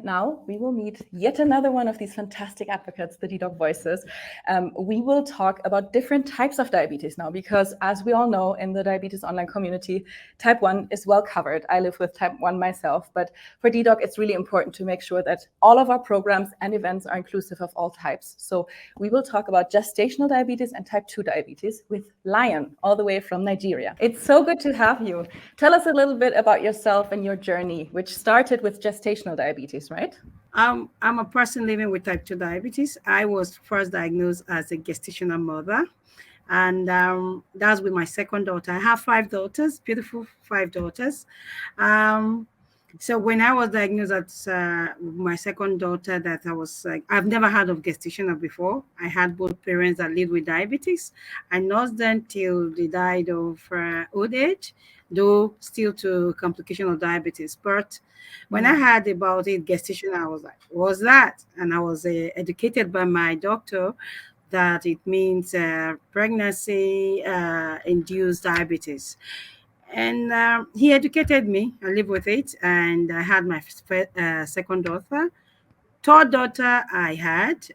now we will meet yet another one of these fantastic advocates, the dedoc voices. We will talk about different types of diabetes now, because as we all know in the diabetes online community, type 1 is well covered. I live with type 1 myself, but for dedoc, it's really important to make sure that all of our programs and events are inclusive of all types. So we will talk about gestational diabetes and type 2 diabetes with Lion, all the way from Nigeria. It's so good to have you. Tell us a little bit about yourself and your journey, which started with gestational diabetes, right? I'm a person living with type 2 diabetes. I was first diagnosed as a gestational mother, and that's with my second daughter. I have 5 daughters, beautiful 5 daughters. So when I was diagnosed as my second daughter, that I was like, I've never heard of gestational before. I had both parents that lived with diabetes. I nursed them till they died of old age, though still to complication of diabetes. But when I heard about it, gestation, I was like, what's that? And I was educated by my doctor that it means pregnancy induced diabetes. And he educated me. I live with it. And I had my second daughter. Third daughter I had,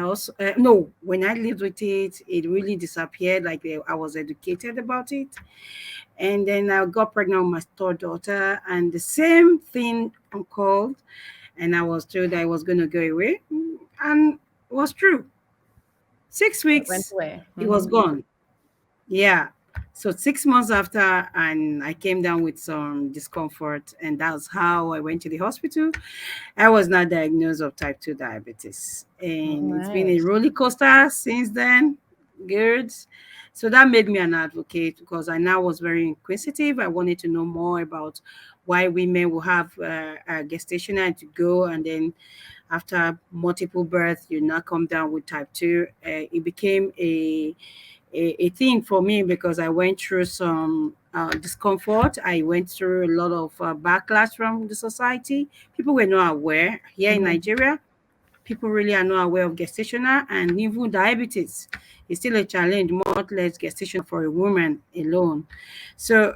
also, no, when I lived with it, it really disappeared. Like I was educated about it. And then I got pregnant with my third daughter, and the same thing occurred. And I was told that I was going to go away. And it was true. 6 weeks, It went away. it was gone. Yeah. So 6 months after, and I came down with some discomfort, and that's how I went to the hospital. I was not diagnosed of type 2 diabetes, and it's been a roller coaster since then. Good. So that made me an advocate, because I now was very inquisitive. I wanted to know more about why women will have a gestational to go, and then after multiple births, you now come down with type 2. It became a thing for me, because I went through some discomfort. I went through a lot of backlash from the society. People were not aware. Here in Nigeria, people really are not aware of gestational, and even diabetes is still a challenge, much less gestation for a woman alone. So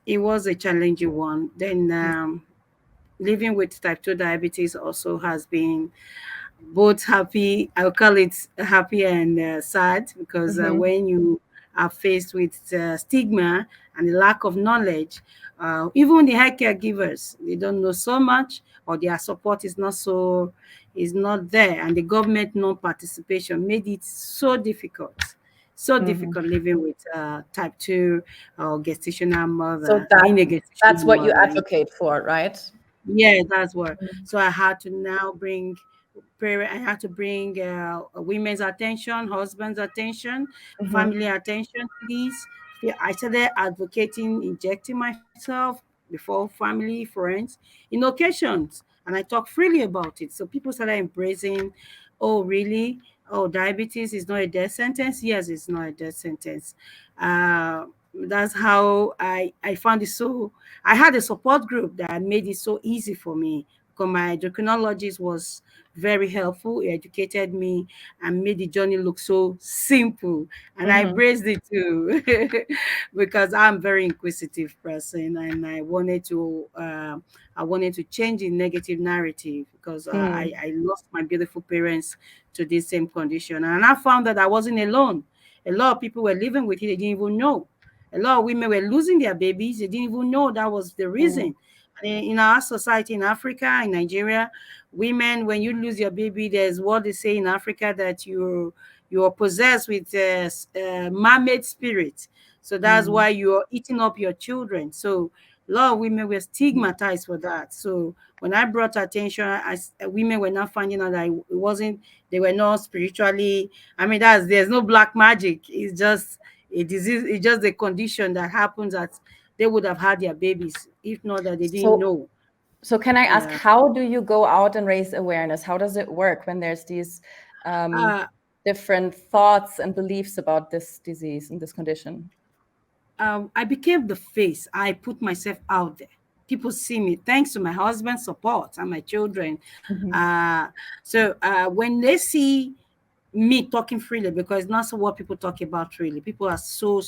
it was a challenging one. Then living with type 2 diabetes also has been both happy. I'll call it happy and sad, because when you are faced with stigma and the lack of knowledge, even the healthcare givers, they don't know so much, or their support is not there, and the government non-participation made it so difficult. So difficult living with type 2 or gestational So mother, being a that's gestational what you mother. advocate for, right? Yeah, that's what. So I had to now bring parent. I had to bring women's attention, husband's attention, family attention. Please, I started advocating, injecting myself before family, friends, in occasions, and I talk freely about it. So people started embracing. Oh, really? Oh, diabetes is not a death sentence. Yes, it's not a death sentence. That's how I found it so. I had a support group that made it so easy for me, because my endocrinologist was very helpful. He educated me and made the journey look so simple. And I embraced it too, because I'm a very inquisitive person, and I wanted to change the negative narrative, because I lost my beautiful parents to this same condition. And I found that I wasn't alone. A lot of people were living with it, they didn't even know. A lot of women were losing their babies. They didn't even know that was the reason. In our society, in Africa, in Nigeria, women, when you lose your baby, there's what they say in Africa, that you are possessed with mermaid spirit. So that's why you're eating up your children. So a lot of women were stigmatized for that. So when I brought attention, women were not finding out that it wasn't, they were not spiritually. I mean, there's no black magic. It's just a disease. It's just a condition that happens, that they would have had their babies, if not that they didn't know. So can I ask, how do you go out and raise awareness? How does it work when there's these different thoughts and beliefs about this disease and this condition? I became the face. I put myself out there. People see me thanks to my husband's support and my children. So when they see me talking freely, because it's not so what people talk about freely. People are so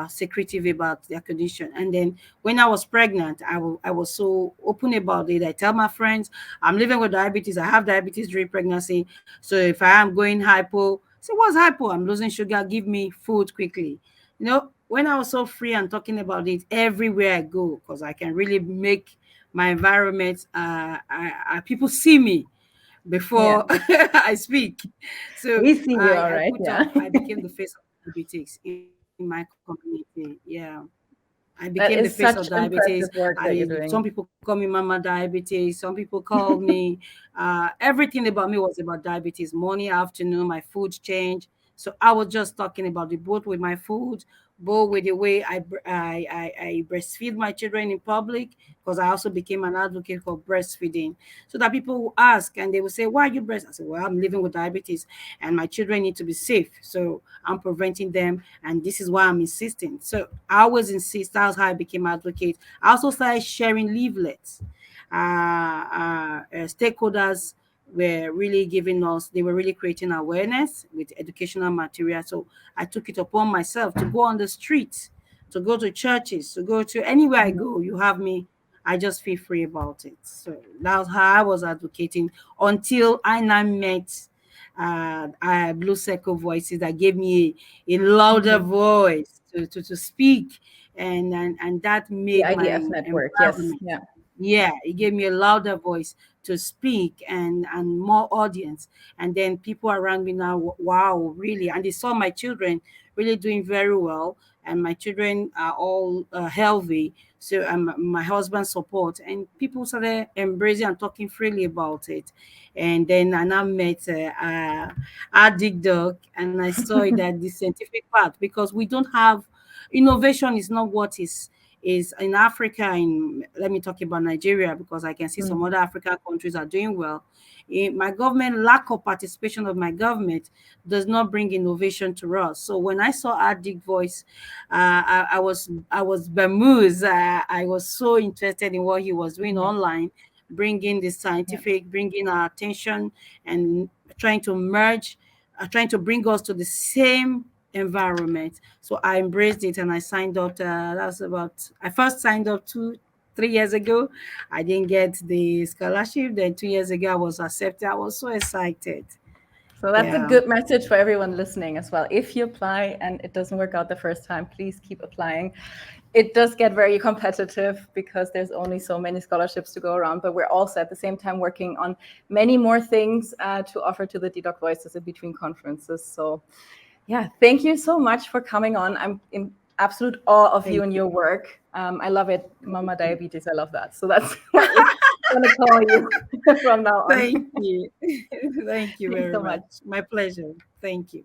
secretive about their condition. And then when I was pregnant, I was so open about it. I tell my friends, I'm living with diabetes. I have diabetes during pregnancy. So if I am going hypo, say, what's hypo? I'm losing sugar. Give me food quickly. When I was so free and talking about it everywhere I go, because I can really make my environment, people see me Yeah. before I speak. So We see you all I right. put Yeah. up, I became the face of diabetes in my community. Yeah. I became the That face is of such diabetes. impressive work that you're Some doing. people call me Mama Diabetes. Some people call me. Everything about me was about diabetes. Morning, afternoon, my food change. So I was just talking about the both with my food, both with the way I breastfeed my children in public, because I also became an advocate for breastfeeding. So that people will ask and they will say, "Why are you breast?" I said, "Well, I'm living with diabetes, and my children need to be safe. So I'm preventing them, and this is why I'm insisting." So I always insist. That's how I became advocate. I also started sharing leaflets. Stakeholders were really giving us, they were really creating awareness with educational material. So I took it upon myself to go on the streets, to go to churches, to go to anywhere I go. You have me. I just feel free about it. So that's how I was advocating until I now met Blue Circle Voices that gave me a louder Mhm. voice to speak, and that The made my IDF network. Yes. environment. Yeah. Yeah, it gave me a louder voice to speak, and more audience. And then people around me now, wow, really. And they saw my children really doing very well, and my children are all healthy. So my husband support, and people started embracing and talking freely about it. And then I now met dedoc, and I saw it that the scientific part, because we don't have innovation, is not what is in Africa. In Let me talk about Nigeria, because I can see some Mm. other African countries are doing well. My government, lack of participation of my government does not bring innovation to us. So when I saw Addict Voice, I was bemused. I was so interested in what he was doing Mhm. online, bringing the Yeah. scientific, bringing our attention, and trying to merge, trying to bring us to the same environment. So I embraced it and I signed up. I first signed up 3 years ago. I didn't get the scholarship. Then 2 years ago, I was accepted. I was so excited. So that's a Yeah. good message for everyone listening as well. If you apply and it doesn't work out the first time, please keep applying. It does get very competitive because there's only so many scholarships to go around, but we're also at the same time working on many more things to offer to the dedoc voices in between conferences. So yeah, thank you so much for coming on. I'm in absolute awe of you Thank and you. your work. I love it. Mama Diabetes, I love that. So that's what we're going to call you from now on. Thank you. Thank you Thanks very so much. much. My pleasure. Thank you.